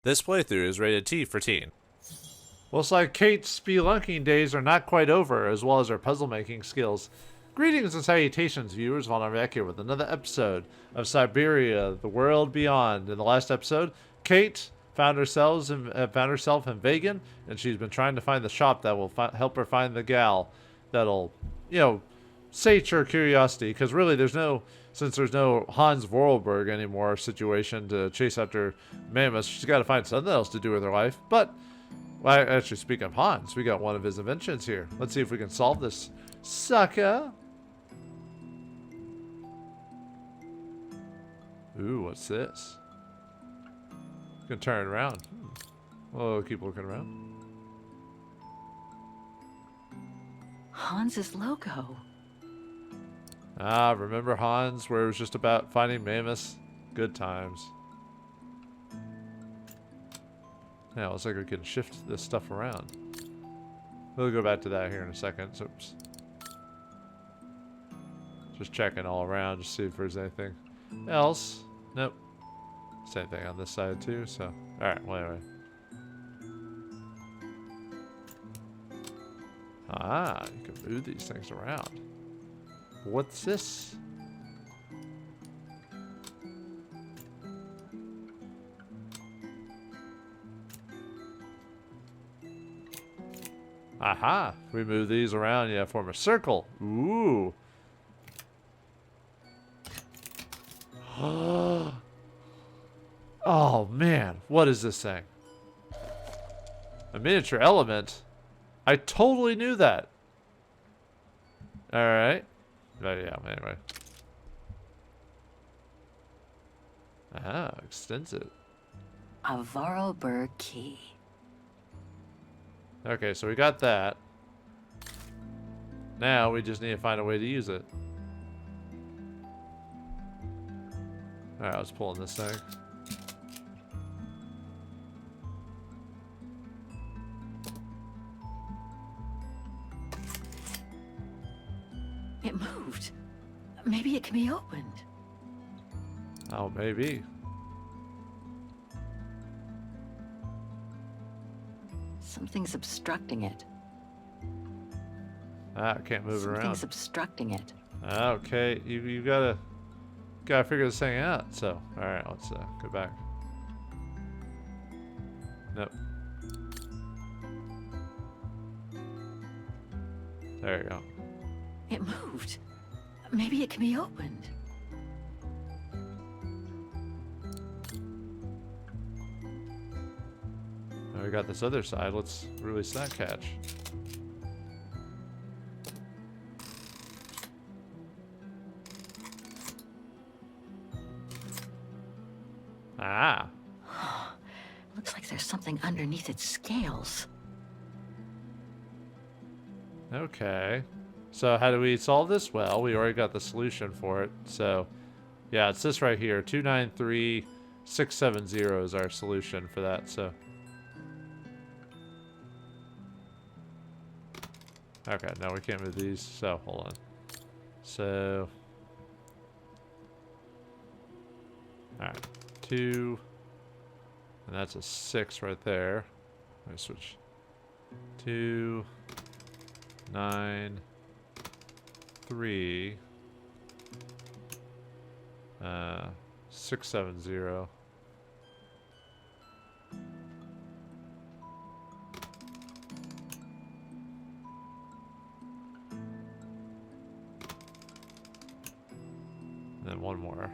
This playthrough is rated T for teen. Looks like Kate's spelunking days are not quite over, as well as her puzzle-making skills. Greetings and salutations, viewers. Vauldemare back here with another episode of Syberia, the world beyond. In the last episode, Kate found herself in Vegan, and she's been trying to find the shop that will help her find the gal that'll, sate her curiosity. Because really, since there's no Hans Vorarlberg anymore situation to chase after mammoths, she's got to find something else to do with her life. But, well, actually, speaking of Hans, we got one of his inventions here. Let's see if we can solve this sucker. Ooh, what's this? Gonna turn it around. We'll keep looking around. Hans's logo. Ah, remember Hans, where it was just about finding mammoths? Good times. Yeah, looks like we can shift this stuff around. We'll go back to that here in a second. Oops. Just checking all around, just see if there's anything else. Nope. Same thing on this side too, so. Alright, well anyway. Ah, you can move these things around. What's this? Aha! We move these around, yeah, form a circle. Ooh. Oh man, what is this thing? A miniature element? I totally knew that. Alright. But yeah, anyway. Ah, extends it. A Vorarlberg key. Okay, so we got that. Now we just need to find a way to use it. Alright, let's pull in this thing. It moved. Maybe it can be opened. Oh, maybe. Something's obstructing it. Ah, I can't move it around. Something's obstructing it. Okay, you gotta figure this thing out. So, all right, let's go back. Nope. There you go. It moved. Maybe it can be opened. Now we got this other side. Let's release that catch. Ah. Looks like there's something underneath its scales. Okay. So how do we solve this? Well, we already got the solution for it. So, yeah, it's this right here. 293670 is our solution for that. So, okay, now we can't move these. So, hold on. So, all right, 2, and that's a 6 right there. Let me switch. 2, 9, 3, 670. And then one more.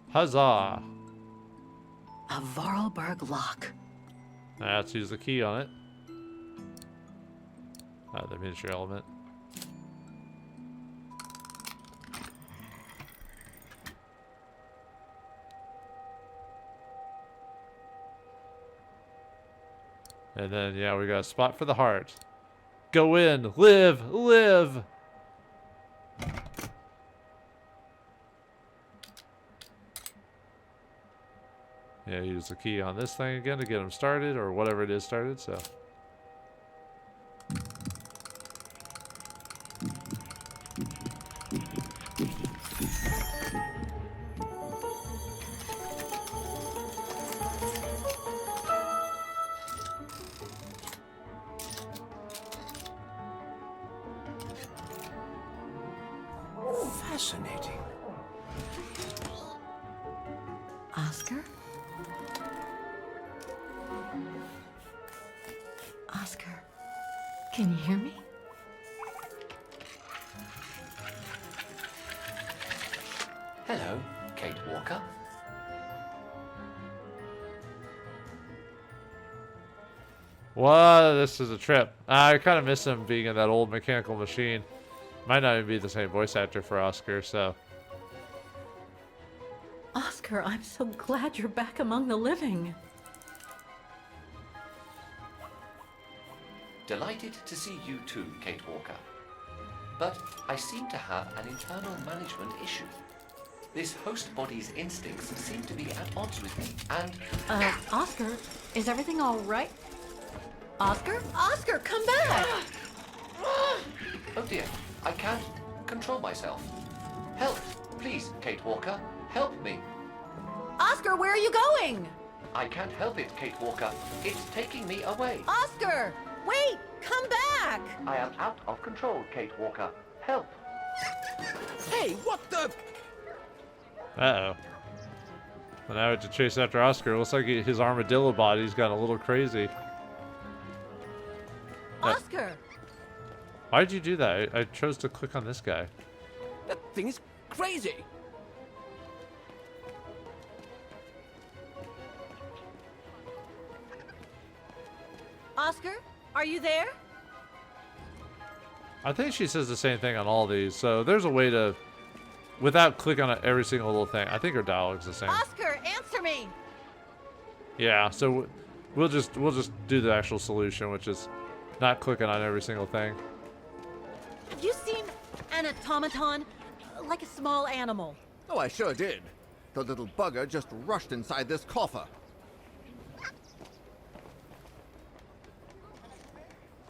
Huzzah! A Vorarlberg lock. Now let's use the key on it. The miniature element. And then, yeah, we got a spot for the heart. Go in, live, live! Yeah, use the key on this thing again to get them started, or whatever it is started, so. Fascinating. Oscar? Oscar, can you hear me? Hello, Kate Walker. Wow, this is a trip. I kind of miss him being in that old mechanical machine. Might not even be the same voice actor for Oscar, so. Oscar, I'm so glad you're back among the living. Delighted to see you too, Kate Walker. But I seem to have an internal management issue. This host body's instincts seem to be at odds with me, and... Oscar, is everything all right? Oscar? Oscar, come back! Oh dear, I can't control myself. Help, please, Kate Walker. Help me. Oscar, where are you going? I can't help it, Kate Walker. It's taking me away. Oscar! Wait! Come back! I am out of control, Kate Walker. Help. Hey, what the? Uh-oh. Well, now we have to chase after Oscar. Looks like his armadillo body's got a little crazy. Oscar! Why'd you do that? I chose to click on this guy. That thing is crazy. Oscar, are you there? I think she says the same thing on all these, so there's a way to, without clicking on every single little thing. I think her dialogue's the same. Oscar, answer me! Yeah, so we'll just do the actual solution, which is not clicking on every single thing. Have you seen an automaton? Like a small animal. Oh, I sure did. The little bugger just rushed inside this coffer.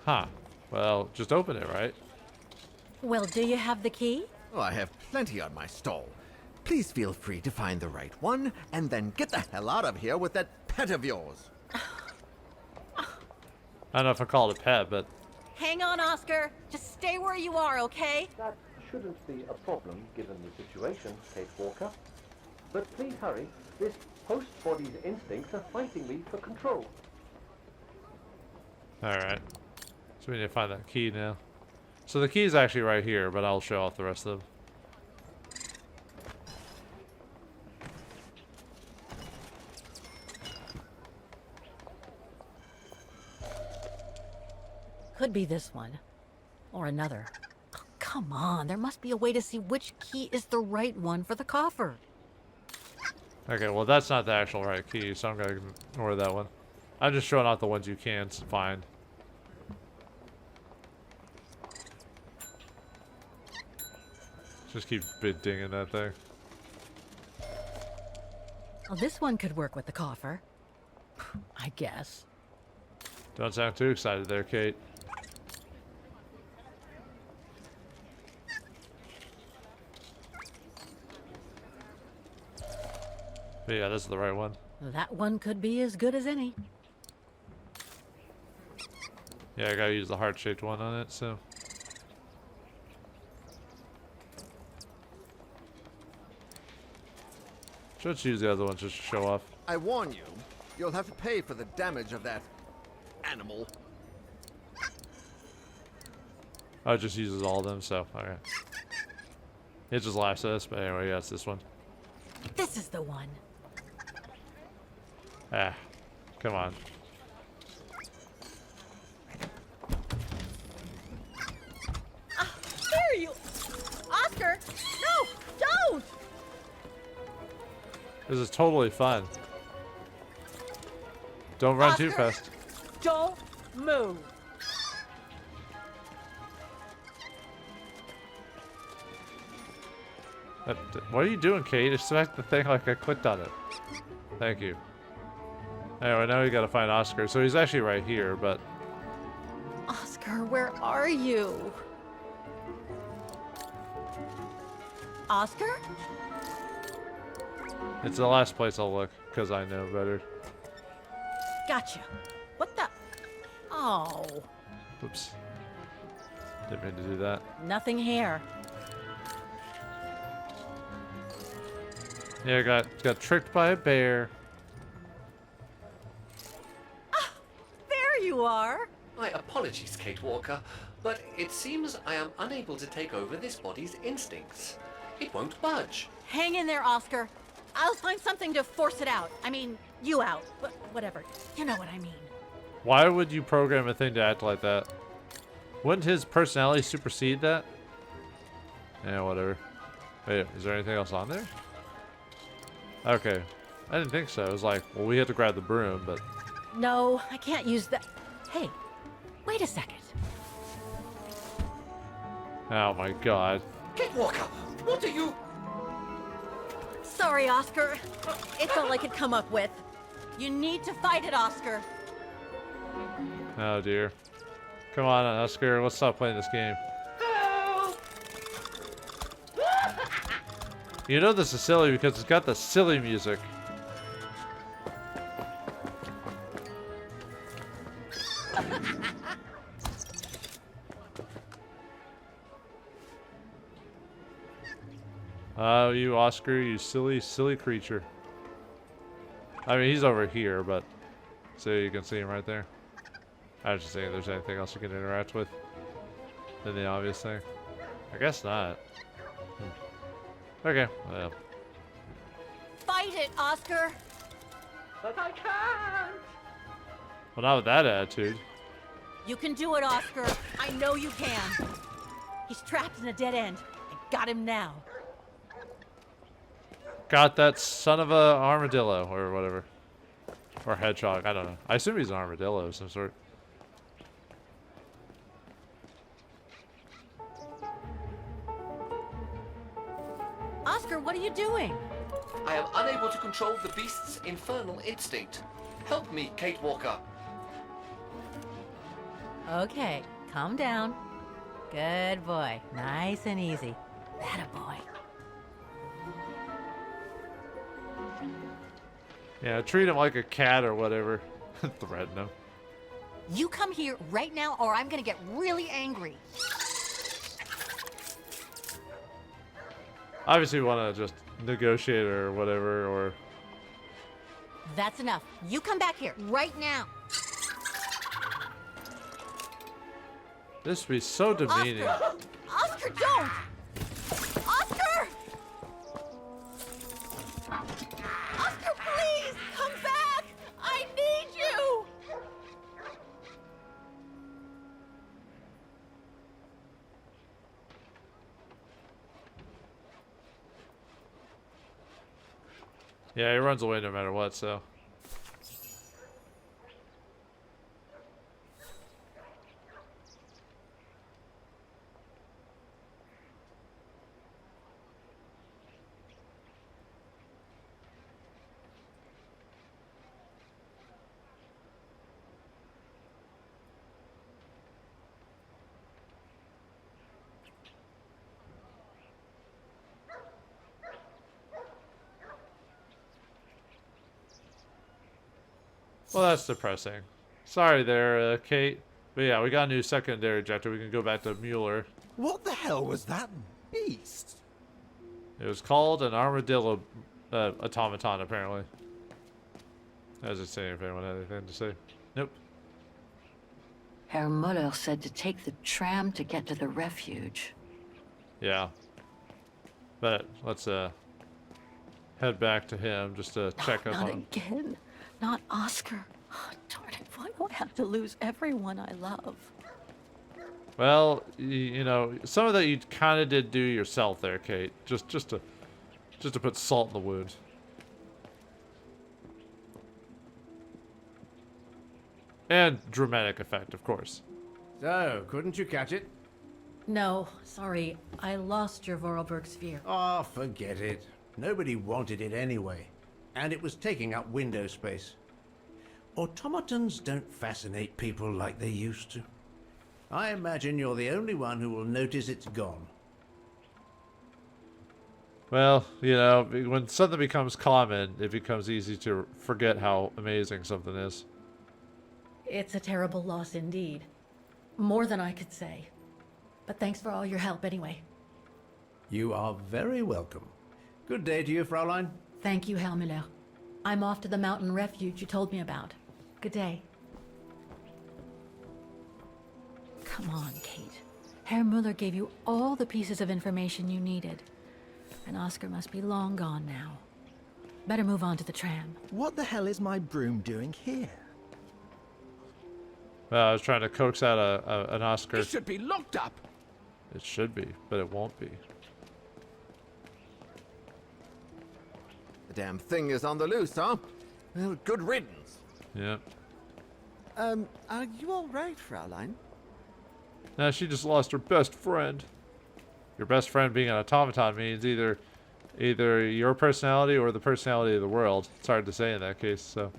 Huh. Well, just open it, right? Well, do you have the key? Oh, I have plenty on my stall. Please feel free to find the right one, and then get the hell out of here with that pet of yours. I don't know if I call it a pet, but... Hang on, Oscar. Just stay where you are, okay? That shouldn't be a problem given the situation, Kate Walker. But please hurry. This host body's instincts are fighting me for control. Alright. So we need to find that key now. So the key is actually right here, but I'll show off the rest of them. Could be this one. Or another. Oh, come on, there must be a way to see which key is the right one for the coffer. Okay, well that's not the actual right key, so I'm gonna ignore that one. I'm just showing off the ones you can find. Just keep dinging that thing. Well, this one could work with the coffer. I guess. Don't sound too excited there, Kate. But yeah, this is the right one. That one could be as good as any. Yeah, I gotta use the heart-shaped one on it, so... Should use the other one just to show off. I warn you, you'll have to pay for the damage of that animal. Oh, it just uses all of them, so, alright. It just laughs at us, but anyway, yeah, it's this one. This is the one. Ah, come on. There you... Oscar! No! Don't! This is totally fun. Don't run too Oscar! fast. Don't move! What are you doing, Kate? Expect the thing like I clicked on it. Thank you. Anyway, now we gotta find Oscar. So he's actually right here, but... Oscar, where are you? Oscar? It's the last place I'll look, because I know better. Gotcha. What the... Oh. Oops. Didn't mean to do that. Nothing here. Yeah, got tricked by a bear. Ah, there you are. My apologies, Kate Walker, but it seems I am unable to take over this body's instincts. It won't budge. Hang in there, Oscar. I'll find something to force it out. I mean, you out. Whatever. You know what I mean. Why would you program a thing to act like that? Wouldn't his personality supersede that? Yeah, whatever. Wait, is there anything else on there? Okay. I didn't think so. It was like, well, we had to grab the broom, but... No, I can't use that. Hey, wait a second. Oh my god. Kate Walker, what are you... Sorry, Oscar. It's all I could come up with. You need to fight it, Oscar. Oh dear. Come on, Oscar. Let's stop playing this game. You know this is silly because it's got the silly music. Oh, you Oscar, you silly, silly creature. I mean, he's over here, but so you can see him right there. I was just saying if there's anything else you can interact with than the obvious thing. I guess not. Okay, well. Fight it, Oscar. But I can't. Well, not with that attitude. You can do it, Oscar. I know you can. He's trapped in a dead end. I got him now. Got that son of a armadillo or whatever. Or hedgehog, I don't know. I assume he's an armadillo of some sort. Oscar, what are you doing? I am unable to control the beast's infernal instinct. Help me, Kate Walker. Okay, calm down. Good boy. Nice and easy. That a boy. Yeah, treat him like a cat or whatever. Threaten him. You come here right now or I'm gonna get really angry. Obviously, we want to just negotiate or whatever, or... That's enough. You come back here right now. This would be so demeaning. Oscar! Oscar, don't! Oscar! Oscar, please! Come back! I need you! Yeah, he runs away no matter what, so... Well, that's depressing. Sorry there, Kate. But yeah, we got a new secondary objective. We can go back to Mueller. What the hell was that beast? It was called an armadillo automaton, apparently. I was just saying if anyone had anything to say. Nope. Herr Muller said to take the tram to get to the refuge. Yeah. But let's head back to him just to check up Not on him. again. Not Oscar. Oh, darn it. Why do I have to lose everyone I love? Well, you know, some of that you kind of did do yourself there, Kate. Just to put salt in the wound. And dramatic effect, of course. So, couldn't you catch it? No, sorry. I lost your Vorarlberg sphere. Oh, forget it. Nobody wanted it anyway. And it was taking up window space. Automatons don't fascinate people like they used to. I imagine you're the only one who will notice it's gone. Well, you know, when something becomes common, it becomes easy to forget how amazing something is. It's a terrible loss indeed. More than I could say. But thanks for all your help anyway. You are very welcome. Good day to you, Fraulein. Thank you, Herr Müller. I'm off to the mountain refuge you told me about. Good day. Come on, Kate. Herr Müller gave you all the pieces of information you needed. And Oscar must be long gone now. Better move on to the tram. What the hell is my broom doing here? Well, I was trying to coax out an Oscar. It should be locked up. It should be, but it won't be. The damn thing is on the loose, huh? Well, good riddance. Yep. Are you alright, Fraulein? Now she just lost her best friend. Your best friend being an automaton means either your personality or the personality of the world. It's hard to say in that case, so.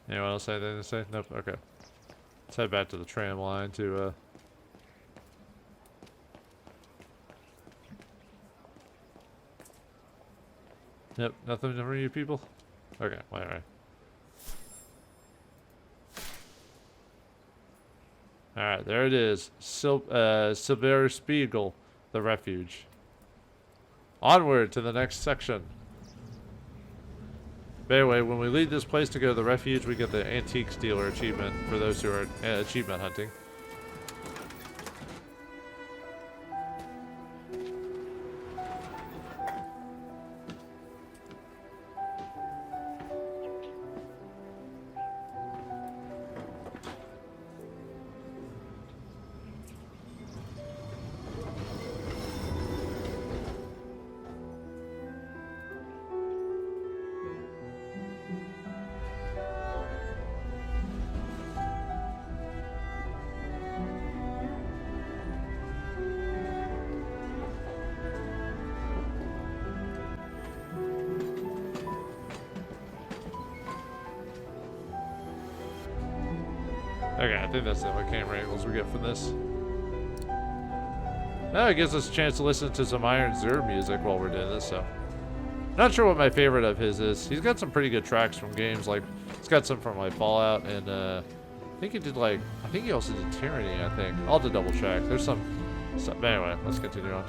Anyone else have anything to say? Nope, okay. Let's head back to the tram line to, Yep, nothing from you people? Okay, well, alright. Alright, there it is. Syberia Spiegel, the refuge. Onward to the next section. But anyway, when we leave this place to go to the refuge, we get the Antiques Dealer achievement for those who are achievement hunting. Okay, I think that's the only camera angles we get from this. Now it gives us a chance to listen to some Inon Zur music while we're doing this, so. Not sure what my favorite of his is. He's got some pretty good tracks from games, like, he's got some from, like, Fallout, and, I think he did, like, I think he also did Tyranny, I think. I'll have to double check. There's some stuff. Anyway, let's continue on.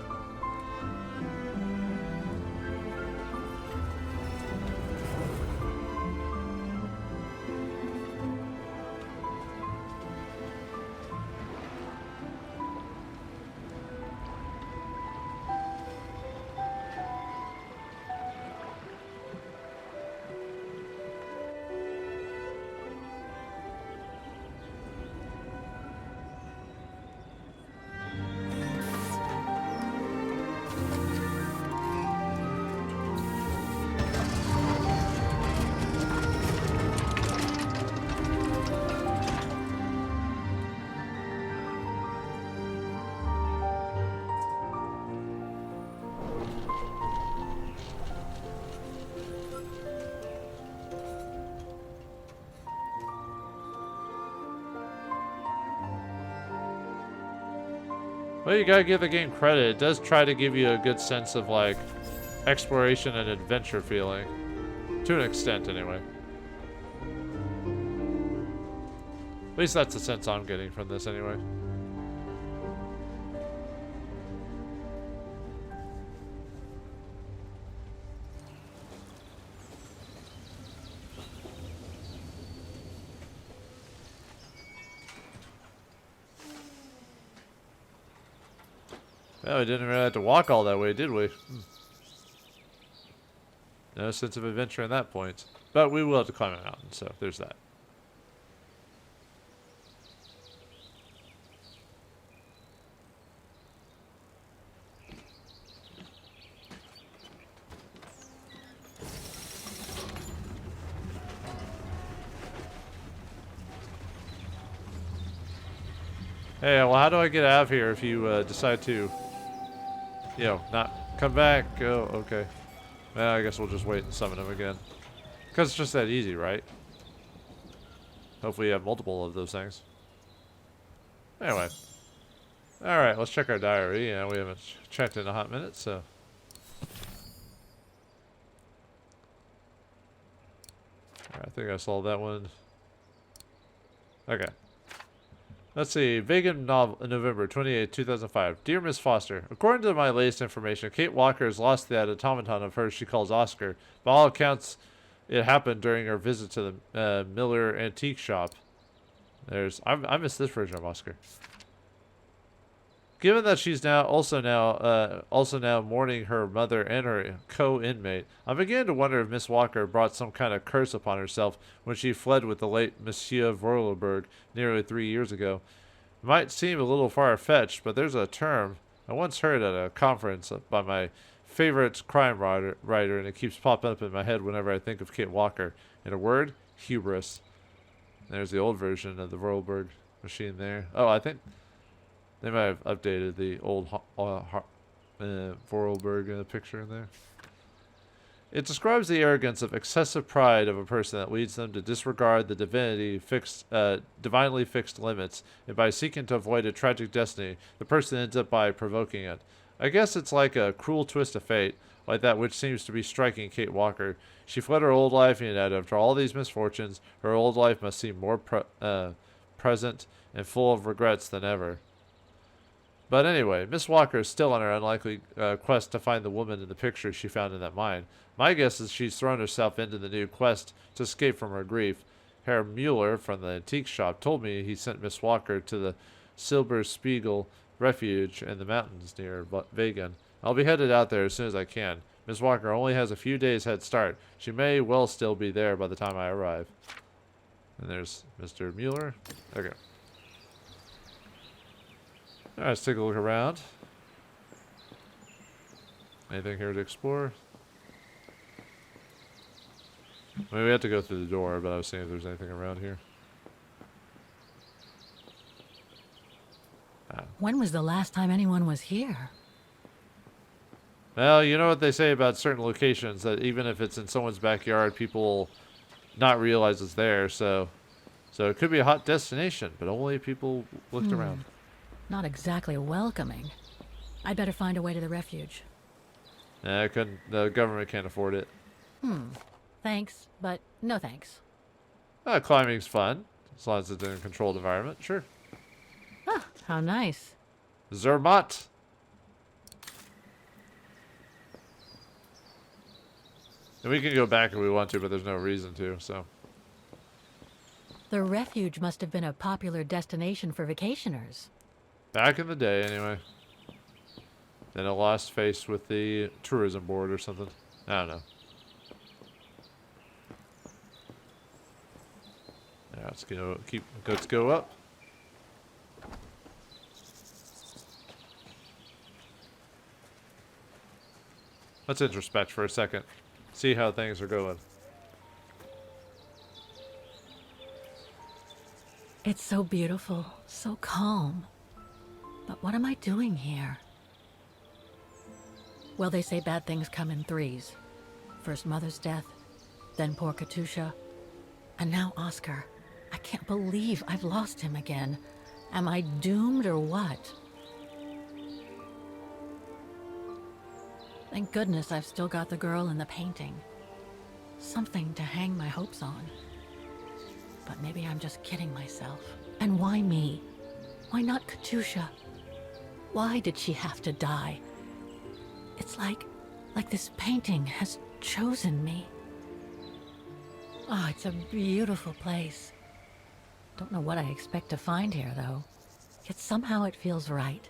Well, you gotta give the game credit. It does try to give you a good sense of, like, exploration and adventure feeling. To an extent, anyway. At least that's the sense I'm getting from this, anyway. Well, we didn't really have to walk all that way, did we? No sense of adventure at that point. But we will have to climb a mountain, so there's that. Hey, well, how do I get out of here if you decide to, you know, not come back? Oh, okay. Well, I guess we'll just wait and summon him again. Because it's just that easy, right? Hopefully you have multiple of those things. Anyway. Alright, let's check our diary. Yeah, we haven't checked in a hot minute, so. Alright, I think I solved that one. Okay. Let's see. Vegan novel, November 28, 2005. Dear Miss Foster, according to my latest information, Kate Walker has lost that automaton of hers she calls Oscar. By all accounts, it happened during her visit to the Miller antique shop. I missed this version of Oscar. Given that she's also now mourning her mother and her co-inmate, I began to wonder if Miss Walker brought some kind of curse upon herself when she fled with the late Monsieur Vauldemare nearly 3 years ago. It might seem a little far-fetched, but there's a term I once heard at a conference by my favorite crime writer, and it keeps popping up in my head whenever I think of Kate Walker. In a word, hubris. There's the old version of the Vauldemare machine there. Oh, I think they might have updated the old Vauldemare picture in there. It describes the arrogance of excessive pride of a person that leads them to disregard the divinely fixed limits, and by seeking to avoid a tragic destiny, the person ends up by provoking it. I guess it's like a cruel twist of fate, like that which seems to be striking Kate Walker. She fled her old life, and yet after all these misfortunes, her old life must seem more present and full of regrets than ever. But anyway, Miss Walker is still on her unlikely quest to find the woman in the picture she found in that mine. My guess is she's thrown herself into the new quest to escape from her grief. Herr Mueller from the antique shop told me he sent Miss Walker to the Silberspiegel Refuge in the mountains near Vegan. I'll be headed out there as soon as I can. Miss Walker only has a few days head start. She may well still be there by the time I arrive. And there's Mr. Mueller. Okay. Alright, let's take a look around. Anything here to explore? I mean, we have to go through the door, but I was seeing if there's anything around here. When was the last time anyone was here? Well, you know what they say about certain locations, that even if it's in someone's backyard, people will not realize it's there, so it could be a hot destination, but only if people looked around. Not exactly welcoming. I'd better find a way to the refuge. The government can't afford it. Thanks, but no thanks. Climbing's fun, as long as it's in a controlled environment, sure. Ah, how nice. Zermatt. And we can go back if we want to, but there's no reason to, so. The refuge must have been a popular destination for vacationers. Back in the day, anyway. Then it lost face with the tourism board or something. I don't know. Yeah, let's go up. Let's introspect for a second. See how things are going. It's so beautiful, so calm. But what am I doing here? Well, they say bad things come in threes. First Mother's death, then poor Katusha, and now Oscar. I can't believe I've lost him again. Am I doomed or what? Thank goodness I've still got the girl in the painting. Something to hang my hopes on. But maybe I'm just kidding myself. And why me? Why not Katusha? Why did she have to die? It's like this painting has chosen me. Oh, it's a beautiful place. Don't know what I expect to find here, though. Yet somehow it feels right.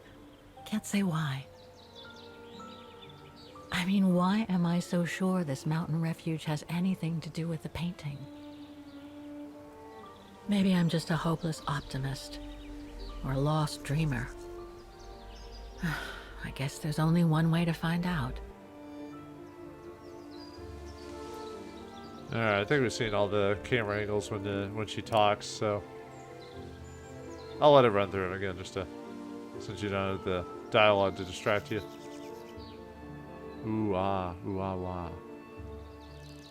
Can't say why. I mean, why am I so sure this mountain refuge has anything to do with the painting? Maybe I'm just a hopeless optimist. Or a lost dreamer. I guess there's only one way to find out. Alright, I think we've seen all the camera angles when she talks, so I'll let it run through them again since you don't have the dialogue to distract you. Ooh ah, wah.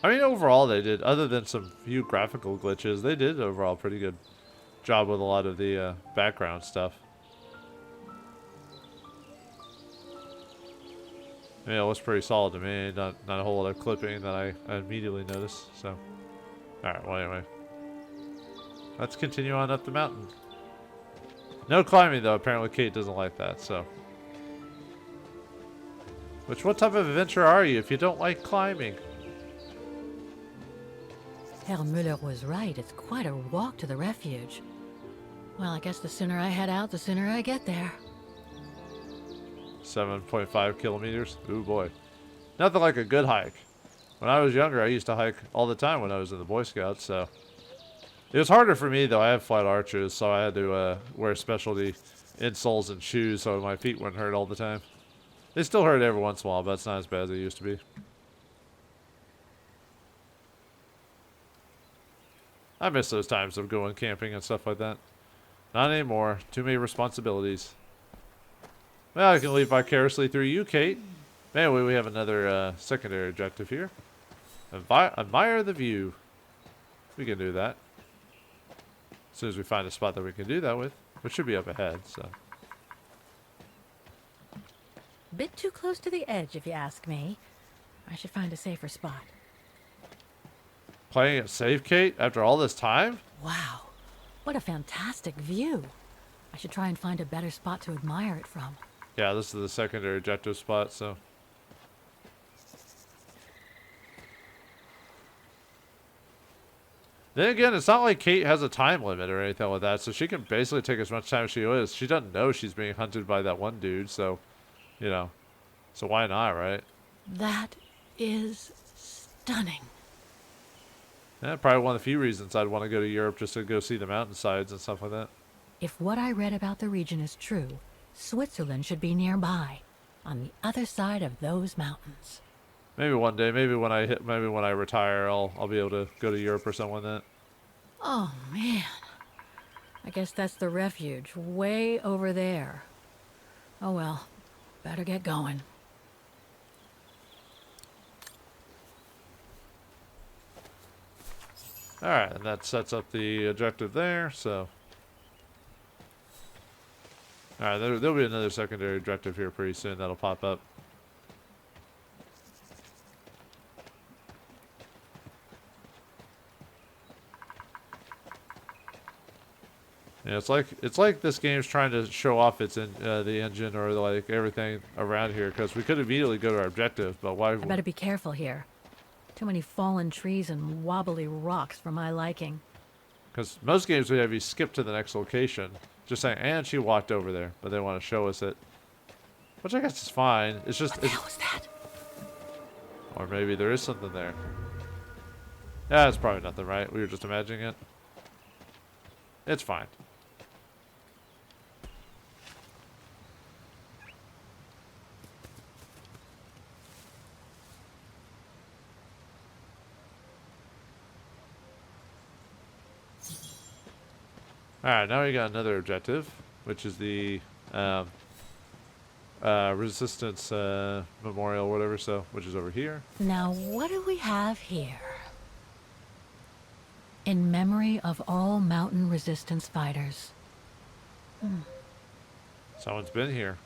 I mean, overall they did, other than some few graphical glitches, they did overall a pretty good job with a lot of the background stuff. Yeah, it was pretty solid to me. Not a whole lot of clipping that I immediately noticed. So, all right. Well, anyway, let's continue on up the mountain. No climbing, though. Apparently Kate doesn't like that, so. What type of adventure are you if you don't like climbing? Herr Müller was right. It's quite a walk to the refuge. Well, I guess the sooner I head out, the sooner I get there. 7.5 kilometers? Ooh, boy. Nothing like a good hike. When I was younger, I used to hike all the time when I was in the Boy Scouts, so. It was harder for me, though. I have flat arches, so I had to wear specialty insoles and shoes so my feet wouldn't hurt all the time. They still hurt every once in a while, but it's not as bad as they used to be. I miss those times of going camping and stuff like that. Not anymore. Too many responsibilities. Well, I can leave vicariously through you, Kate. Anyway, we have another secondary objective here. Admire the view. We can do that. As soon as we find a spot that we can do that with. Which should be up ahead, so. Bit too close to the edge, if you ask me. I should find a safer spot. Playing it safe, Kate, after all this time? Wow. What a fantastic view. I should try and find a better spot to admire it from. Yeah, this is the secondary objective spot, so. Then again, it's not like Kate has a time limit or anything like that, so she can basically take as much time as she wants. She doesn't know she's being hunted by that one dude, so, you know. So why not, right? That is stunning. Yeah, probably one of the few reasons I'd want to go to Europe, just to go see the mountainsides and stuff like that. If what I read about the region is true, Switzerland should be nearby, on the other side of those mountains. Maybe one day, maybe when I retire, I'll be able to go to Europe or something like that. Oh man, I guess that's the refuge, way over there. Oh well, better get going. Alright, and that sets up the objective there, so. Alright, there'll be another secondary objective here pretty soon that'll pop up. Yeah, it's like this game's trying to show off its the engine or like everything around here, because we could immediately go to our objective, but why? I better be careful here. Too many fallen trees and wobbly rocks for my liking. Because most games we have you skip to the next location, just saying, and she walked over there, but they want to show us it, which I guess is fine. It's just. What the hell was that? Or maybe there is something there. Yeah, it's probably nothing, right? We were just imagining it. It's fine. Alright, now we got another objective, which is the Resistance Memorial, whatever, so, which is over here. Now, what do we have here? In memory of all mountain resistance fighters. Someone's been here.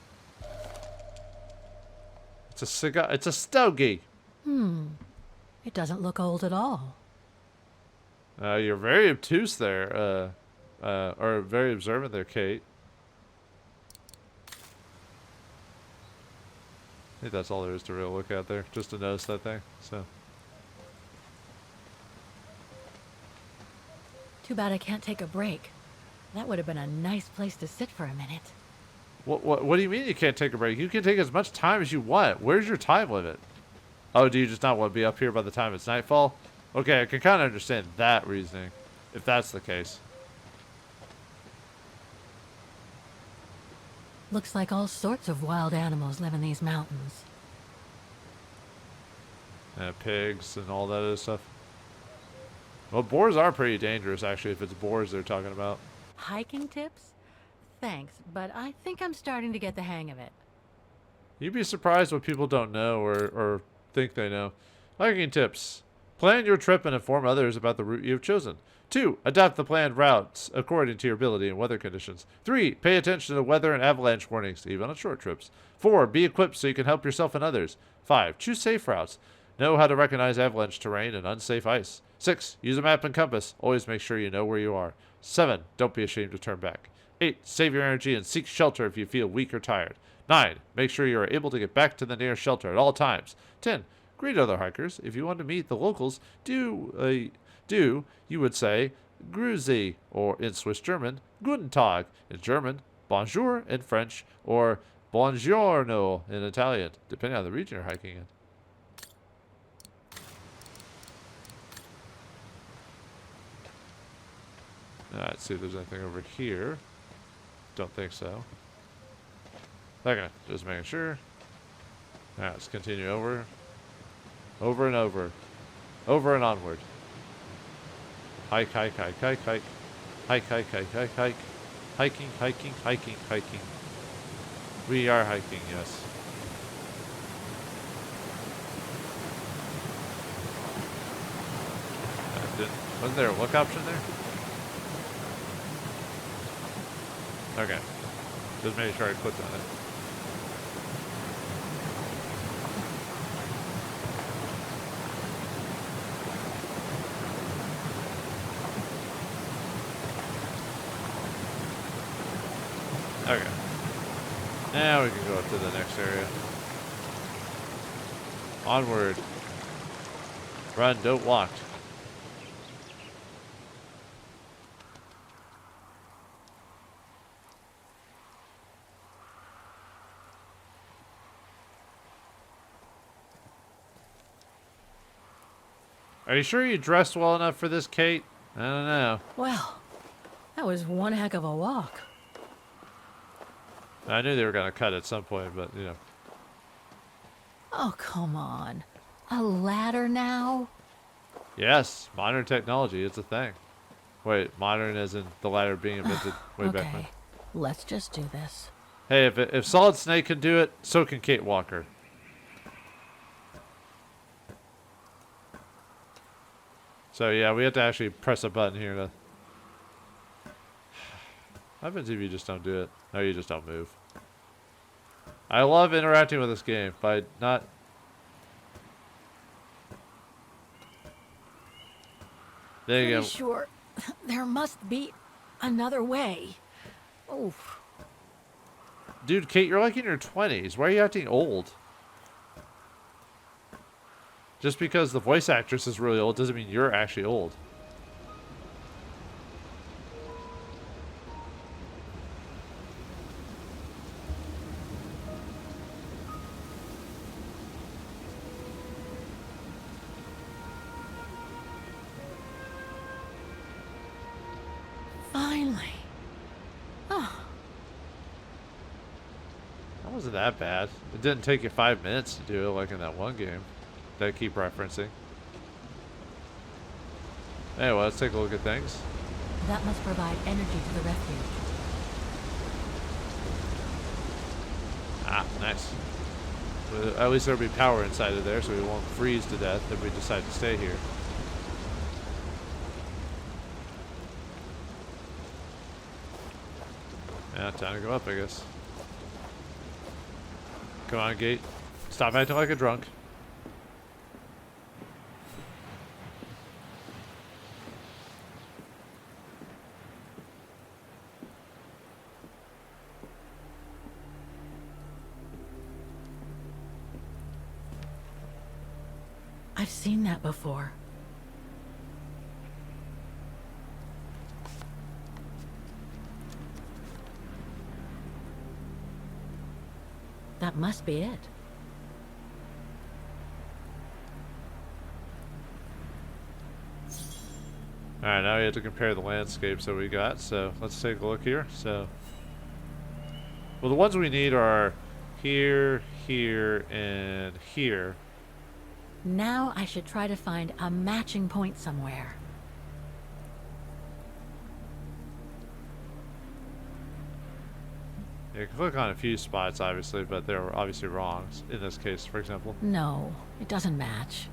It's a cigar. It's a stogie. It doesn't look old at all. You're very obtuse there, or very observant there, Kate. I think that's all there is to really look at there, just to notice that thing. So. Too bad I can't take a break. That would have been a nice place to sit for a minute. What do you mean you can't take a break? You can take as much time as you want. Where's your time limit? Oh, do you just not want to be up here by the time it's nightfall? Okay, I can kind of understand that reasoning, if that's the case. Looks like all sorts of wild animals live in these mountains. Pigs and all that other stuff. Well, boars are pretty dangerous, actually, if it's boars they're talking about. Hiking tips? Thanks, but I think I'm starting to get the hang of it. You'd be surprised what people don't know or think they know. Hiking tips. Plan your trip and inform others about the route you have chosen. 2. Adapt the planned routes according to your ability and weather conditions. 3. Pay attention to weather and avalanche warnings, even on short trips. 4. Be equipped so you can help yourself and others. 5. Choose safe routes. Know how to recognize avalanche terrain and unsafe ice. 6. Use a map and compass. Always make sure you know where you are. 7. Don't be ashamed to turn back. 8. Save your energy and seek shelter if you feel weak or tired. 9. Make sure you are able to get back to the nearest shelter at all times. 10. Greet other hikers. If you want to meet the locals, you would say Grüezi, or in Swiss German, Guten Tag, in German, Bonjour in French, or Buongiorno in Italian, depending on the region you're hiking in. Let's see if there's anything over here. Don't think so. Okay, just making sure. Alright, let's continue over. Over and over. Over and onward. Hike, hike, hike, hike, hike. Hike, hike, hike, hike, hike. Hiking, hiking, hiking, hiking. We are hiking, yes. Wasn't there a look option there? Okay. Just making sure I clicked on it. Okay. Now we can go up to the next area. Onward. Run, don't walk. Are you sure you dressed well enough for this, Kate? I don't know. Well, that was one heck of a walk. I knew they were going to cut at some point, but, you know. Oh, come on. A ladder now? Yes, modern technology, it's a thing. Wait, modern as in the ladder being invented way back when. Okay, let's just do this. Hey, if Solid Snake can do it, so can Kate Walker. So yeah, we have to actually press a button here to... What happens if you just don't do it? No, you just don't move. I love interacting with this game by not... There you go. Pretty sure there must be another way. Oof. Dude, Kate, you're like in your 20s. Why are you acting old? Just because the voice actress is really old doesn't mean you're actually old. Finally. Oh. That wasn't that bad. It didn't take you 5 minutes to do it like in that one game that I keep referencing. Anyway, let's take a look at things. That must provide energy to the refuge. Ah, nice. Well, at least there'll be power inside of there so we won't freeze to death if we decide to stay here. Yeah, time to go up, I guess. Come on, Gate. Stop acting like a drunk. I've seen that before. That must be it. Alright, now we have to compare the landscapes that we got, so let's take a look here. So, well, the ones we need are here, here, and here. Now I should try to find a matching point somewhere. You can click on a few spots, obviously, but they're obviously wrong in this case, for example. No, it doesn't match.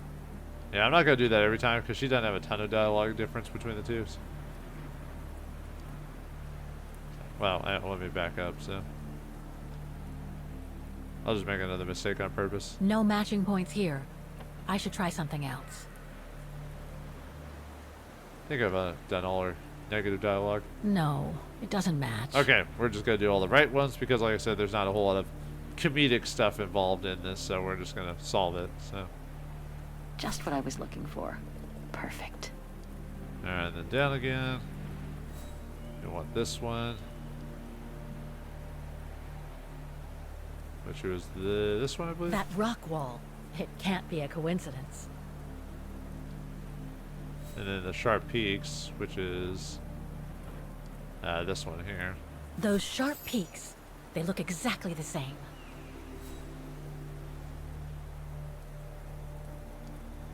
Yeah, I'm not going to do that every time because she doesn't have a ton of dialogue difference between the two. Well, let me back up, so. I'll just make another mistake on purpose. No matching points here. I should try something else. Think of a dental or negative dialogue. No, it doesn't match. Okay, we're just gonna do all the right ones because, like I said, there's not a whole lot of comedic stuff involved in this, so we're just gonna solve it. So. Just what I was looking for. Perfect. Alright, then down again. You want this one. Which was this one, I believe? That rock wall. It can't be a coincidence. And then the sharp peaks, which is this one here. Those sharp peaks, they look exactly the same.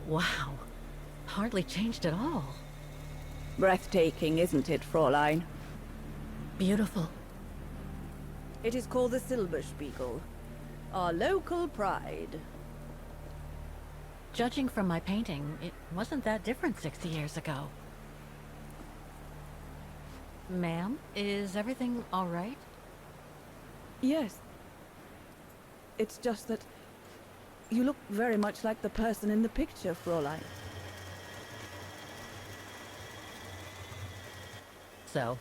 Wow. Hardly changed at all. Breathtaking, isn't it, Fräulein? Beautiful. It is called the Silberspiegel, our local pride. Judging from my painting, it wasn't that different 60 years ago. Ma'am, is everything all right? Yes. It's just that you look very much like the person in the picture, Fräulein. So,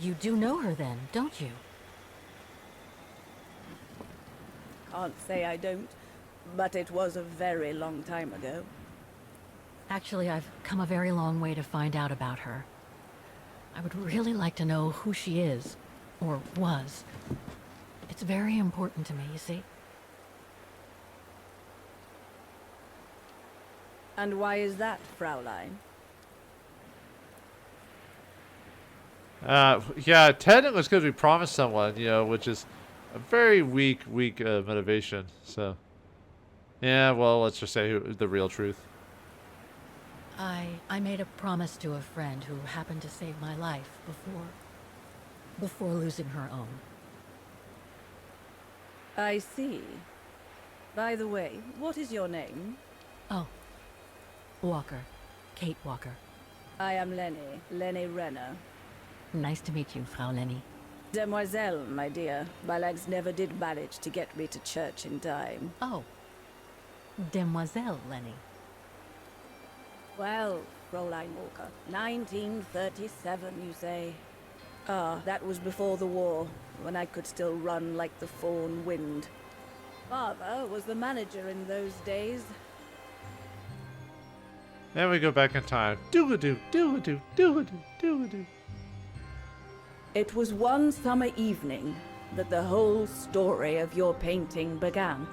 you do know her then, don't you? Can't say I don't, but it was a very long time ago. Actually, I've come a very long way to find out about her. I would really like to know who she is, or was. It's very important to me, you see? And why is that, Fräulein? Yeah, technically it's because we promised someone, you know, which is a very weak motivation. So, yeah, well, let's just say the real truth. I made a promise to a friend who happened to save my life before losing her own. I see. By the way, what is your name? Oh, Walker. Kate Walker. I am Lenny Renner. Nice to meet you, Frau Lenny. Demoiselle, my dear. My legs never did manage to get me to church in time. Oh, Demoiselle Lenny. Well, Fräulein Walker, 1937, you say? Ah, that was before the war, when I could still run like the fawn wind. Father was the manager in those days. Then we go back in time. Do-a-doo, do-a-doo, do-a-doo, do-a-doo. It was one summer evening that the whole story of your painting began.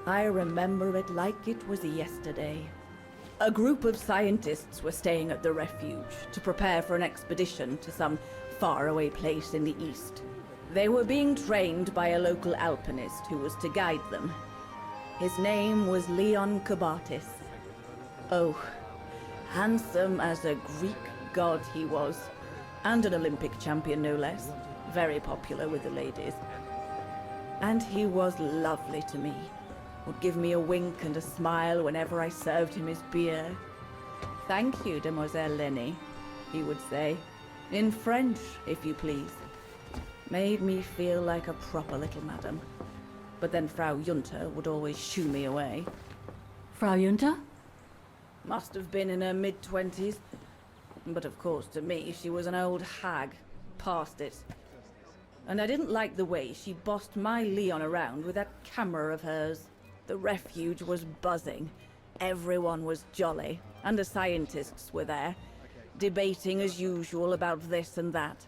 I remember it like it was yesterday. A group of scientists were staying at the Refuge to prepare for an expedition to some faraway place in the east. They were being trained by a local alpinist who was to guide them. His name was Leon Kabatis. Oh, handsome as a Greek god he was, and an Olympic champion no less, very popular with the ladies. And he was lovely to me. Would give me a wink and a smile whenever I served him his beer. Thank you, Demoiselle Lenny, he would say. In French, if you please. Made me feel like a proper little madam. But then Frau Junta would always shoo me away. Frau Junta? Must have been in her mid-20s. But of course, to me, she was an old hag. Past it. And I didn't like the way she bossed my Leon around with that camera of hers. The Refuge was buzzing. Everyone was jolly. And the scientists were there, debating as usual about this and that.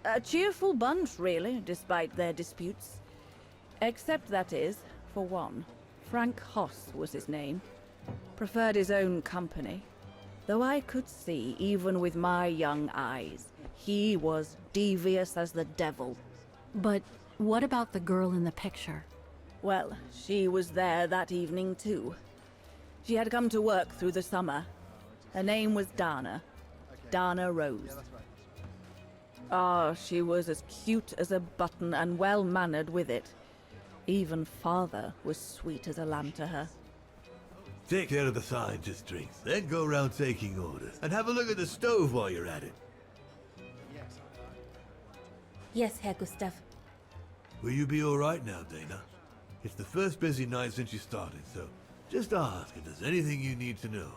A cheerful bunch, really, despite their disputes. Except, that is, for one. Frank Hoss was his name. Preferred his own company. Though I could see, even with my young eyes, he was devious as the devil. But what about the girl in the picture? Well, she was there that evening too. She had come to work through the summer. Her name was Dana. Dana Roze. Ah, she was as cute as a button and well-mannered with it. Even father was sweet as a lamb to her. Take care of the scientist drinks, then go around taking orders. And have a look at the stove while you're at it. Yes, Herr Gustav. Will you be alright now, Dana? It's the first busy night since you started, so just ask if there's anything you need to know.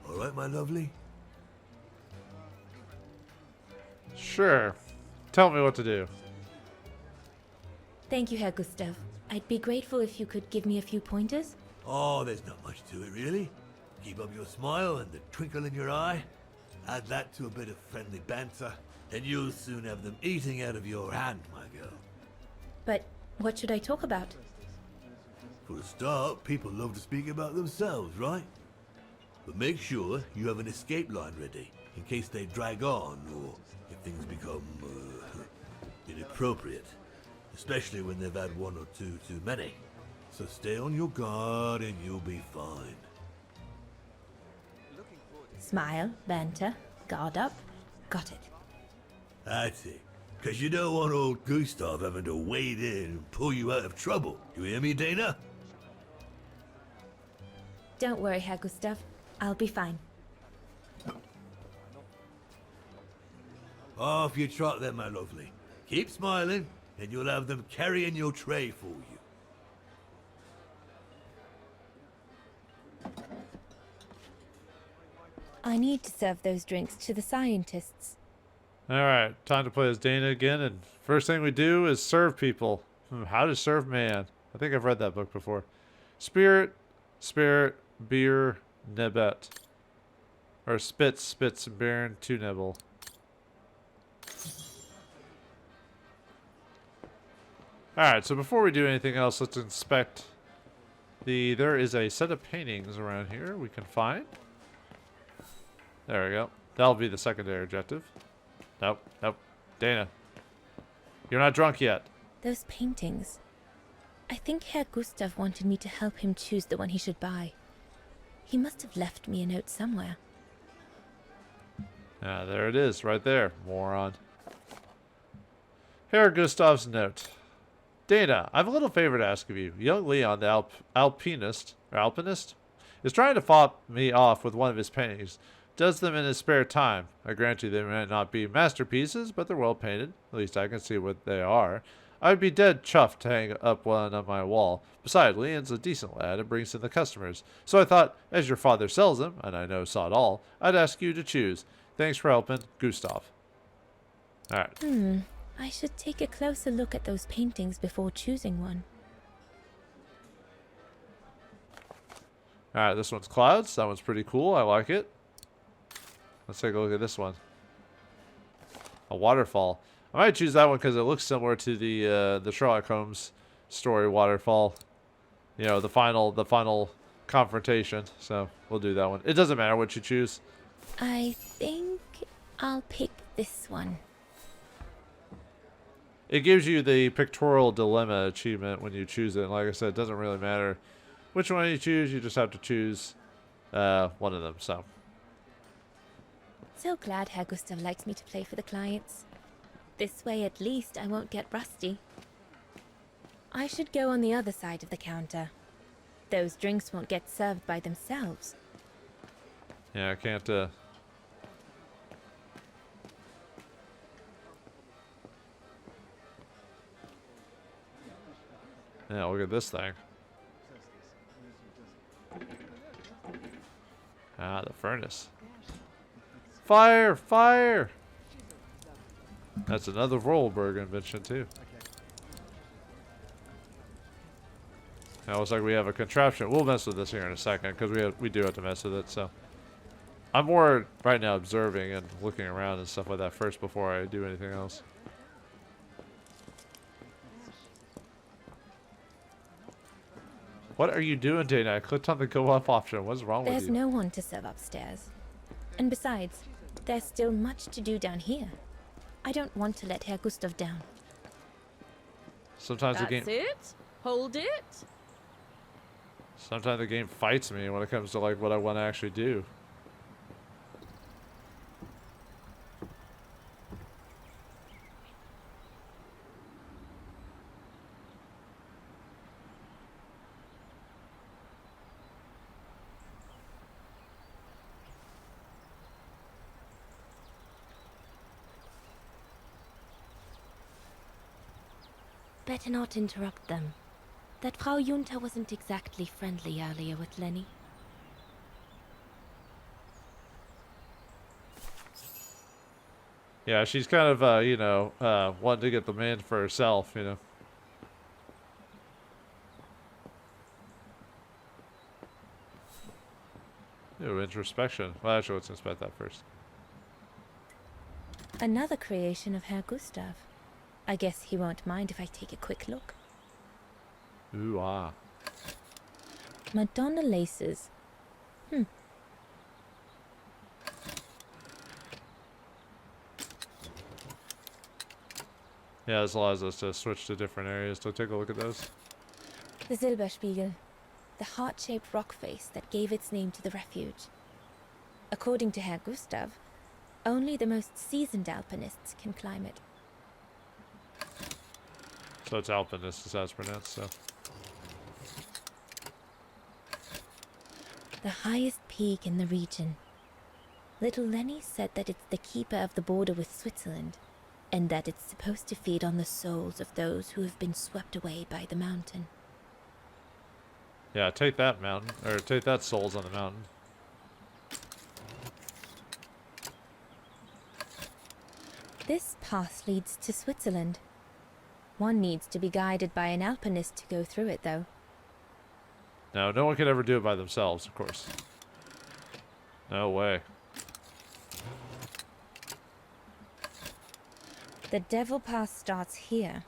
Alright, my lovely? Sure. Tell me what to do. Thank you, Herr Gustav. I'd be grateful if you could give me a few pointers. Oh, there's not much to it, really. Keep up your smile and the twinkle in your eye. Add that to a bit of friendly banter, and you'll soon have them eating out of your hand, my girl. But what should I talk about? For a start, people love to speak about themselves, right? But make sure you have an escape line ready, in case they drag on, or if things become, inappropriate. Especially when they've had one or two too many. So stay on your guard and you'll be fine. Smile, banter, guard up. Got it. That's it. Because you don't want old Gustav having to wade in and pull you out of trouble. You hear me, Dana? Don't worry, Herr Gustav. I'll be fine. Off you trot then, my lovely. Keep smiling, and you'll have them carrying your tray for you. I need to serve those drinks to the scientists. Alright, time to play as Dana again, and first thing we do is serve people. How to serve man. I think I've read that book before. Spirit, beer, nebet. Or spits, baron, two nebel. Alright, so before we do anything else, let's inspect there is a set of paintings around here we can find. There we go. That'll be the secondary objective. Nope. Dana. You're not drunk yet. Those paintings. I think Herr Gustav wanted me to help him choose the one he should buy. He must have left me a note somewhere. Ah, there it is, right there, moron. Herr Gustav's note. Dana, I have a little favor to ask of you. Young Leon, the alpinist, is trying to fop me off with one of his paintings. Does them in his spare time. I grant you they might not be masterpieces, but they're well painted. At least I can see what they are. I'd be dead chuffed to hang up one on my wall. Besides, Leon's a decent lad and brings in the customers. So I thought, as your father sells them, and I know sod all, I'd ask you to choose. Thanks for helping, Gustav. Alright. I should take a closer look at those paintings before choosing one. Alright, this one's clouds. That one's pretty cool. I like it. Let's take a look at this one. A waterfall. I might choose that one because it looks similar to the Sherlock Holmes story waterfall. You know, the final confrontation. So we'll do that one. It doesn't matter what you choose. I think I'll pick this one. It gives you the pictorial dilemma achievement when you choose it. And like I said, it doesn't really matter which one you choose. You just have to choose one of them. So glad Herr Gustav likes me to play for the clients. This way at least I won't get rusty. I should go on the other side of the counter. Those drinks won't get served by themselves. Yeah, I can't Yeah, look at this thing. Ah, the furnace. Fire! That's another Vauldemare invention too. Now it looks like we have a contraption. We'll mess with this here in a second because we do have to mess with it. So I'm more right now observing and looking around and stuff like that first before I do anything else. What are you doing, Dana? I clicked on the go up option. What's wrong with you? There's no one to serve upstairs. And besides, there's still much to do down here. I don't want to let Herr Gustav down. Sometimes the game... That's it? Hold it? Sometimes the game fights me when it comes to like what I want to actually do. Better not interrupt them. That Frau Junta wasn't exactly friendly earlier with Lenny. Yeah, she's kind of, you know, wanting to get the man for herself, you know. Ooh, introspection. Well, actually, let's inspect that first. Another creation of Herr Gustav. I guess he won't mind if I take a quick look. Ooh, ah. Madonna laces. Yeah, this allows us to switch to different areas. So take a look at those. The Silberspiegel. The heart-shaped rock face that gave its name to the refuge. According to Herr Gustav, only the most seasoned alpinists can climb it. So it's alpinist, is how it's pronounced, so. The highest peak in the region. Little Lenny said that it's the keeper of the border with Switzerland, and that it's supposed to feed on the souls of those who have been swept away by the mountain. Yeah, take that mountain, or take that souls on the mountain. This path leads to Switzerland. One needs to be guided by an alpinist to go through it, though. No, no one can ever do it by themselves, of course. No way. The Devil Pass starts here.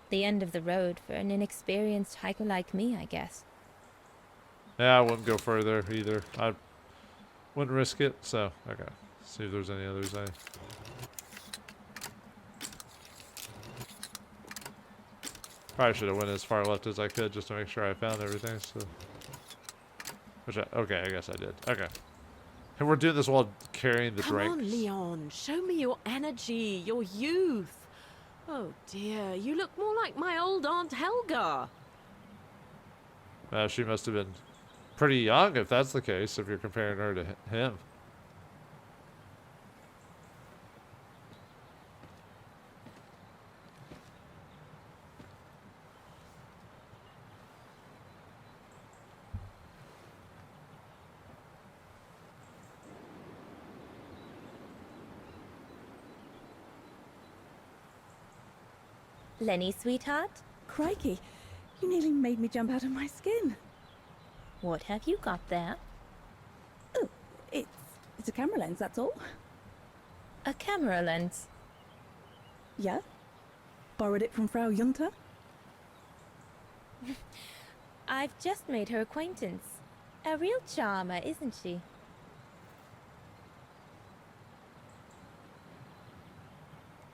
The end of the road for an inexperienced hiker like me, I guess. Yeah, I wouldn't go further either. I wouldn't risk it, so, okay. See if there's any others. Probably should have went as far left as I could just to make sure I found everything, so. Okay, I guess I did. Okay. And we're doing this while carrying the drinks. Come on, Leon. Show me your energy, your youth. Oh dear, you look more like my old Aunt Helga. She must have been pretty young if that's the case, if you're comparing her to him. Lenny, sweetheart? Crikey, you nearly made me jump out of my skin. What have you got there? Oh, it's a camera lens, that's all. A camera lens? Yeah? Borrowed it from Frau Junta? I've just made her acquaintance. A real charmer, isn't she?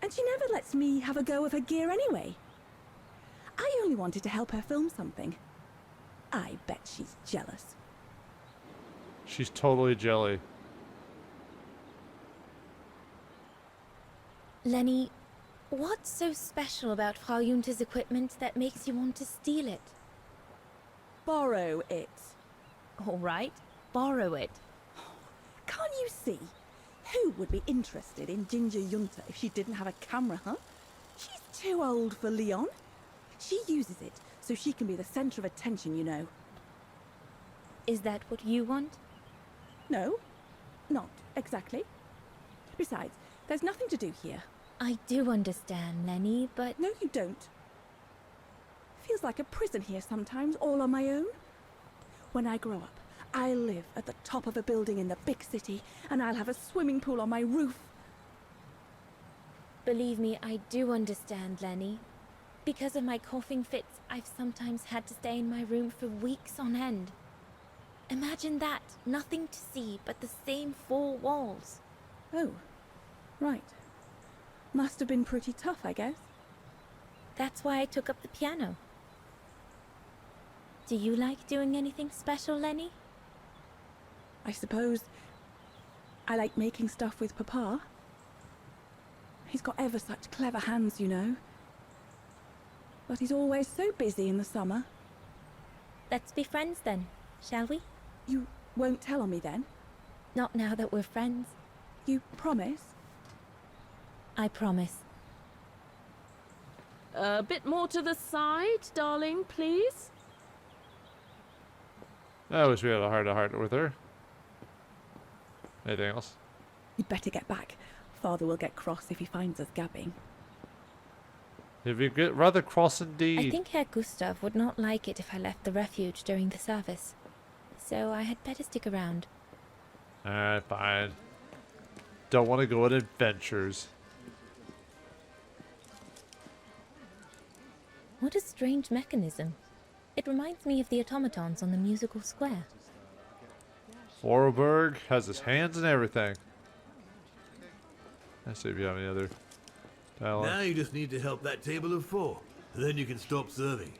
And she never lets me have a go of her gear anyway. I only wanted to help her film something. I bet she's jealous. She's totally jelly. Lenny, what's so special about Frau Junta's equipment that makes you want to steal it? Borrow it. All right, borrow it. Can't you see? Who would be interested in Ginger Junta if she didn't have a camera, huh? She's too old for Leon. She uses it so she can be the center of attention, you know. Is that what you want? No, not exactly. Besides, there's nothing to do here. I do understand, Lenny, but... No, you don't. Feels like a prison here sometimes, all on my own. When I grow up, I'll live at the top of a building in the big city, and I'll have a swimming pool on my roof. Believe me, I do understand, Lenny. Because of my coughing fits, I've sometimes had to stay in my room for weeks on end. Imagine that, nothing to see but the same four walls. Oh, right. Must have been pretty tough, I guess. That's why I took up the piano. Do you like doing anything special, Lenny? I suppose I like making stuff with Papa. He's got ever such clever hands, you know. But he's always so busy in the summer. Let's be friends then, shall we? You won't tell on me then? Not now that we're friends. You promise? I promise. A bit more to the side, darling, please. I wish we had a heart-to-heart with her. Anything else? You'd better get back. Father will get cross if he finds us gabbing. If you get rather cross I indeed. think Herr Gustav would not like it if I left the refuge during the service. So I had better stick around. Alright, fine. Don't want to go on adventures. What a strange mechanism. It reminds me of the automatons on the musical square. Forberg has his hands and everything. Let's see if you have any other dialogue. Now you just need to help that table of 4, and then you can stop serving.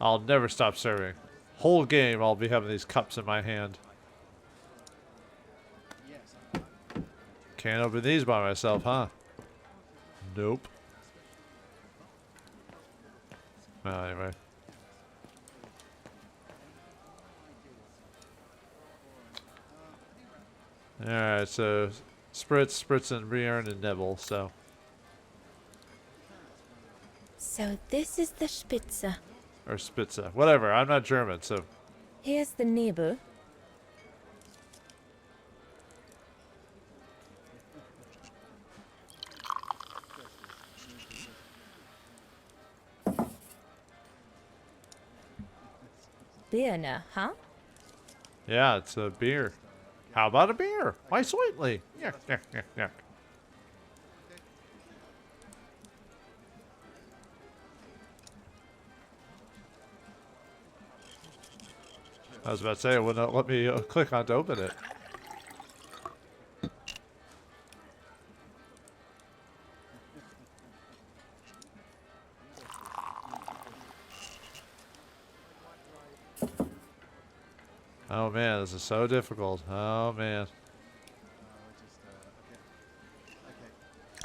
I'll never stop serving. Whole game I'll be having these cups in my hand. Can't open these by myself, huh? Nope. Well, anyway. Alright, so Spritz, and Bjorn and Neville, so. So this is the Spitze. Or Spitze. Whatever, I'm not German, so. Here's the Nebel. Birne, huh? Yeah, it's a beer. How about a beer? Why sweetly? Yuck, yuck, yuck, yuck. I was about to say it would not let me click on to open it. Oh man, this is so difficult. Oh man.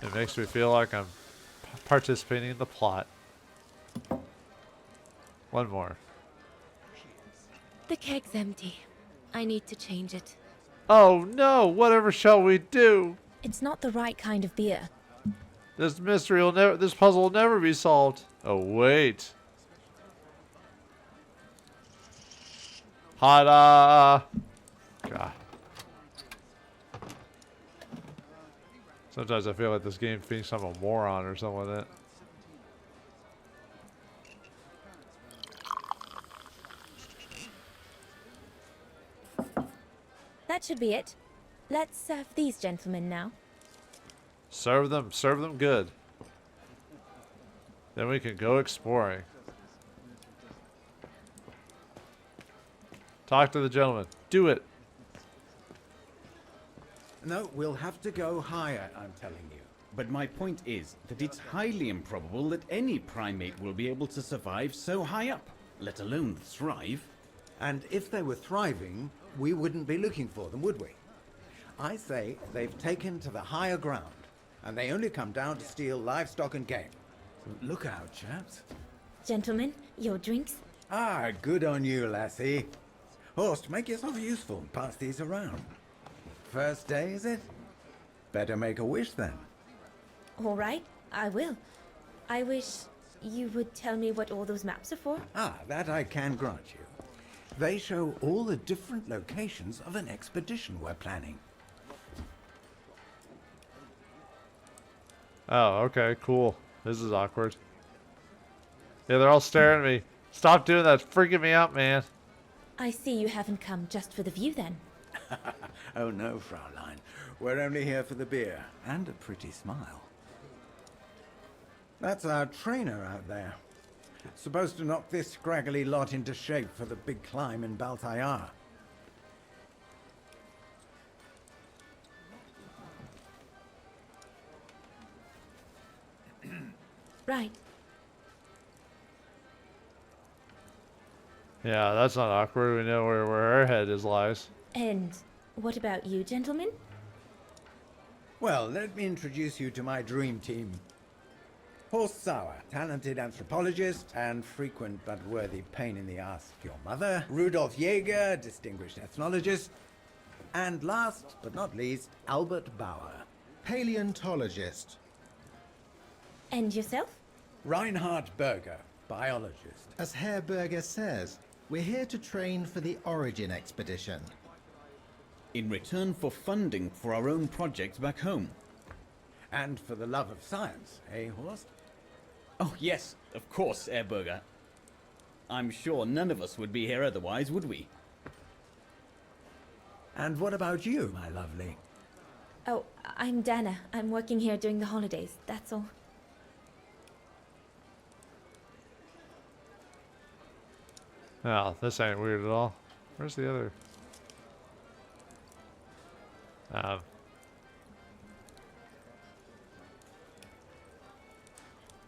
It makes me feel like I'm participating in the plot. One more. The keg's empty. I need to change it. Oh no, whatever shall we do? It's not the right kind of beer. This mystery will never, this puzzle will never be solved. Oh wait. Hada! God. Sometimes I feel like this game thinks I'm a moron or something like that. That should be it. Let's serve these gentlemen now. Serve them good. Then we can go exploring. Talk to the gentleman. Do it. No, we'll have to go higher, I'm telling you. But my point is that it's highly improbable that any primate will be able to survive so high up, let alone thrive. And if they were thriving, we wouldn't be looking for them, would we? I say they've taken to the higher ground, and they only come down to steal livestock and game. Look out, chaps. Gentlemen, your drinks? Ah, good on you, lassie. Horst, make yourself useful and pass these around. First day, is it? Better make a wish then. All right, I will. I wish you would tell me what all those maps are for. Ah, that I can grant you. They show all the different locations of an expedition we're planning. Oh, okay, cool. This is awkward. Yeah, they're all staring at me. Stop doing that. It's freaking me out, man. I see you haven't come just for the view then. Oh no, Fraulein. We're only here for the beer and a pretty smile. That's our trainer out there. Supposed to knock this scraggly lot into shape for the big climb in Baltayar. Right. Yeah, that's not awkward. We know where our head is lies. And what about you, gentlemen? Well, let me introduce you to my dream team. Horst Sauer, talented anthropologist and frequent but worthy pain in the ass to your mother. Rudolf Jäger, distinguished ethnologist. And last but not least, Albert Bauer, paleontologist. And yourself? Reinhard Berger, biologist. As Herr Berger says, we're here to train for the Origin expedition. In return for funding for our own projects back home. And for the love of science, eh, Horst? Oh, yes, of course, Herr Burger. I'm sure none of us would be here otherwise, would we? And what about you, my lovely? Oh, I'm Dana. I'm working here during the holidays, that's all. Oh, this ain't weird at all. Where's the other?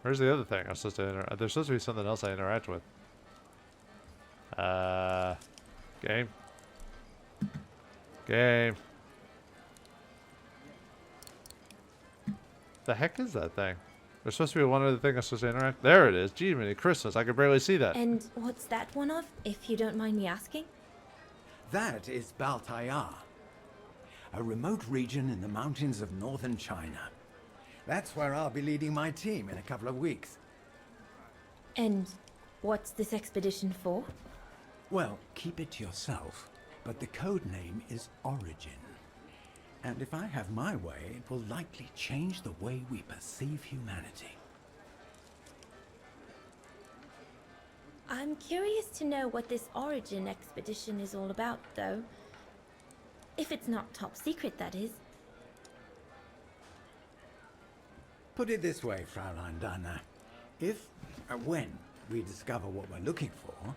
Where's the other thing I'm supposed to interact? There's supposed to be something else I interact with. Game. Game. The heck is that thing? There's supposed to be one other thing I'm supposed to interact. There it is. Gee, mini Christmas. I could barely see that. And what's that one of, if you don't mind me asking? That is Baltayar, a remote region in the mountains of northern China. That's where I'll be leading my team in a couple of weeks. And what's this expedition for? Well, keep it to yourself, but the code name is Origin. And if I have my way, it will likely change the way we perceive humanity. I'm curious to know what this Origin expedition is all about, though. If it's not top secret, that is. Put it this way, Fraulein Dana. If, when, we discover what we're looking for,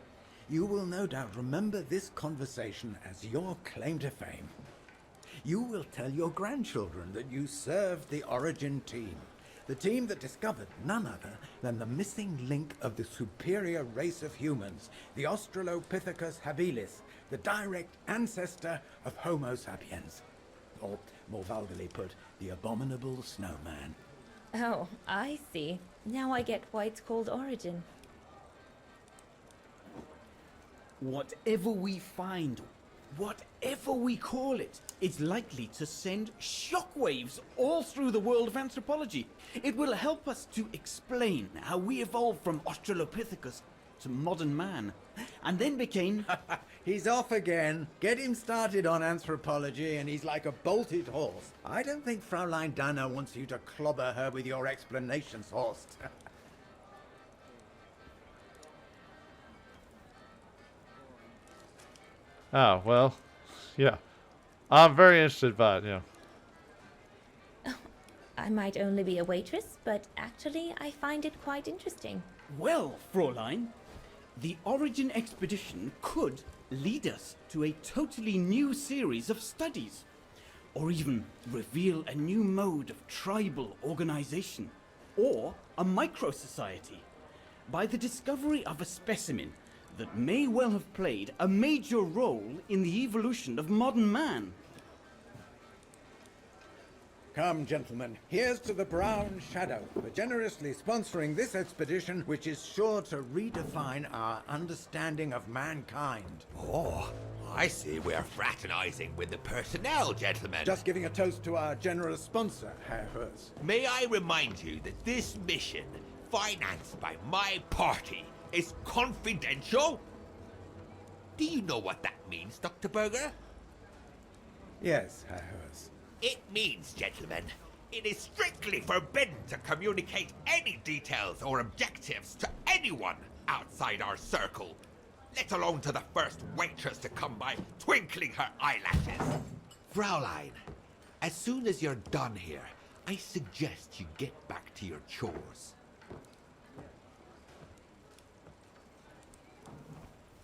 you will no doubt remember this conversation as your claim to fame. You will tell your grandchildren that you served the Origin team, the team that discovered none other than the missing link of the superior race of humans, the Australopithecus habilis, the direct ancestor of Homo sapiens. Or, more vulgarly put, the abominable snowman. Oh, I see. Now I get why it's called Origin. Whatever we find, whatever we call it, it's likely to send shockwaves all through the world of anthropology. It will help us to explain how we evolved from Australopithecus to modern man, and then became... He's off again. Get him started on anthropology and he's like a bolted horse. I don't think Fraulein Dana wants you to clobber her with your explanations, Horst. Oh, well, yeah. I'm very interested, but, you know. I might only be a waitress, but actually I find it quite interesting. Well, Fräulein, the Origin expedition could lead us to a totally new series of studies, or even reveal a new mode of tribal organization, or a micro-society, by the discovery of a specimen that may well have played a major role in the evolution of modern man. Come, gentlemen, here's to the Brown Shadow for generously sponsoring this expedition, which is sure to redefine our understanding of mankind. Oh, I see we're fraternizing with the personnel, gentlemen. Just giving a toast to our generous sponsor, Herr Roze. May I remind you that this mission, financed by my party, is confidential? Do you know what that means, Dr. Berger? Yes, Herr Roze. It means, gentlemen, it is strictly forbidden to communicate any details or objectives to anyone outside our circle, let alone to the first waitress to come by twinkling her eyelashes. Fraulein, as soon as you're done here, I suggest you get back to your chores.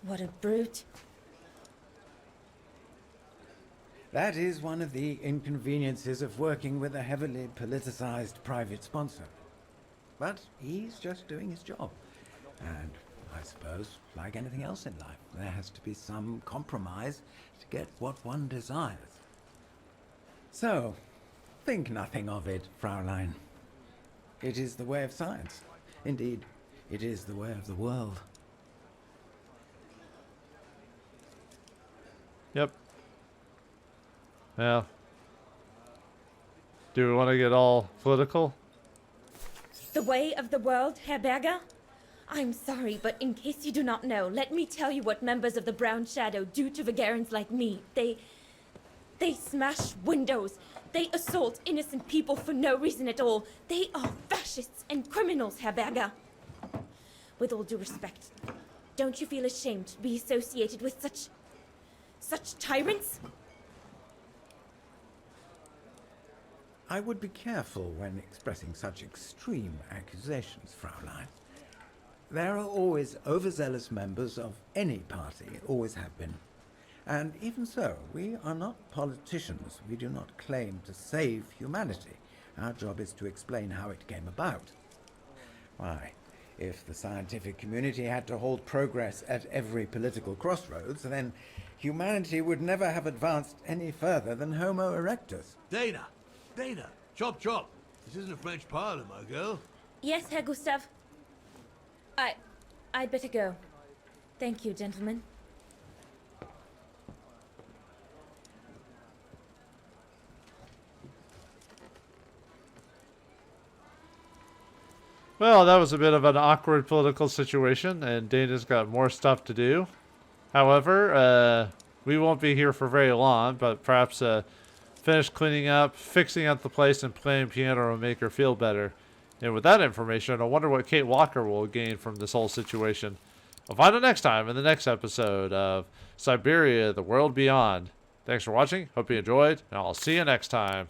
What a brute. That is one of the inconveniences of working with a heavily politicized private sponsor. But he's just doing his job. And I suppose, like anything else in life, there has to be some compromise to get what one desires. So, think nothing of it, Fraulein. It is the way of science. Indeed, it is the way of the world. Yep. Well, do we want to get all political? The way of the world, Herr Berger? I'm sorry, but in case you do not know, let me tell you what members of the Brown Shadow do to Vagarans like me. They smash windows, They assault innocent people for no reason at all. They are fascists and criminals, Herr Berger. With all due respect, don't you feel ashamed to be associated with such tyrants? I would be careful when expressing such extreme accusations, Fraulein. There are always overzealous members of any party, always have been. And even so, we are not politicians. We do not claim to save humanity. Our job is to explain how it came about. Why, if the scientific community had to hold progress at every political crossroads, then humanity would never have advanced any further than Homo erectus. Dana! Dana! Chop chop! This isn't a French parlor, my girl. Yes, Herr Gustav. I'd better go. Thank you, gentlemen. Well, that was a bit of an awkward political situation, and Dana's got more stuff to do. However, we won't be here for very long, but perhaps finish cleaning up, fixing up the place, and playing piano will make her feel better. And with that information, I wonder what Kate Walker will gain from this whole situation. I'll find out next time in the next episode of Syberia, The World Beyond. Thanks for watching. Hope you enjoyed, and I'll see you next time.